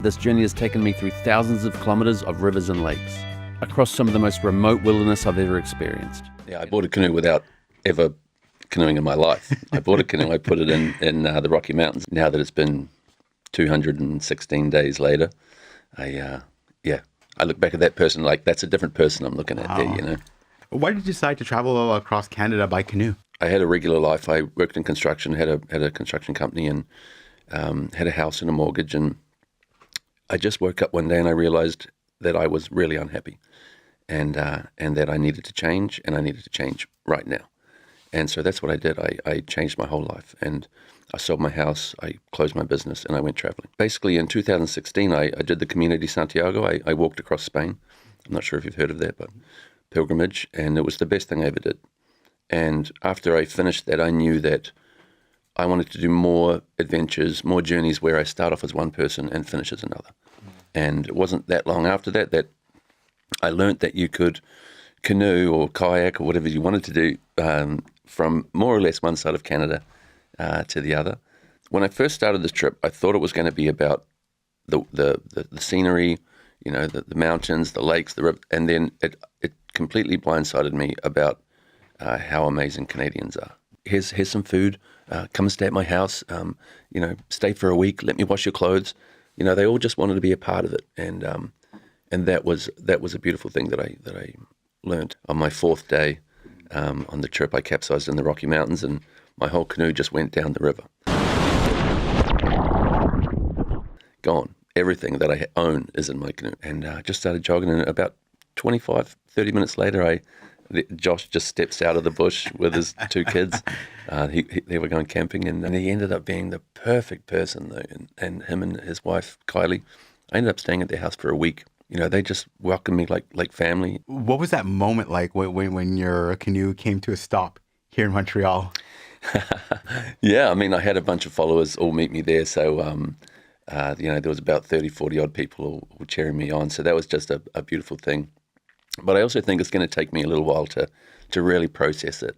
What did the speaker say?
This journey has taken me through thousands of kilometres of rivers and lakes, across some of the most remote wilderness I've ever experienced. Yeah, I bought a canoe without ever canoeing in my life. I bought a canoe, I put it in the Rocky Mountains. Now that it's been 216 days later, I look back at that person like that's a different person I'm looking at there, you know. Why did you decide to travel across Canada by canoe? I had a regular life. I worked in construction, had a construction company, and had a house and a mortgage. And I just woke up one day and I realized that I was really unhappy, and that I needed to change, and I needed to change right now. And so that's what I did. I changed my whole life, and I sold my house, I closed my business, and I went traveling. Basically, in 2016, I did the Community Santiago. I walked across Spain. I'm not sure if you've heard of that, but pilgrimage, and it was the best thing I ever did. And after I finished that, I knew that I wanted to do more adventures, more journeys where I start off as one person and finish as another. And it wasn't that long after that I learned that you could canoe or kayak or whatever you wanted to do from more or less one side of Canada to the other. When I first started this trip, I thought it was going to be about the scenery, you know, the mountains, the lakes, the river, and then it completely blindsided me about how amazing Canadians are. Here's some food. Come and stay at my house. You know, stay for a week. Let me wash your clothes. You know, they all just wanted to be a part of it, and that was a beautiful thing that I learned. On my fourth day on the trip, I capsized in the Rocky Mountains, and my whole canoe just went down the river. Gone. Everything that I own is in my canoe, and I just started jogging. And about 25, 30 minutes later, Josh just steps out of the bush with his two kids. They were going camping, and he ended up being the perfect person, though. And him and his wife, Kylie, I ended up staying at their house for a week. You know, they just welcomed me like family. What was that moment like when your canoe came to a stop here in Montreal? Yeah, I mean, I had a bunch of followers all meet me there. So, you know, there was about 30, 40 odd people all cheering me on. So that was just a beautiful thing. But I also think it's going to take me a little while to really process it.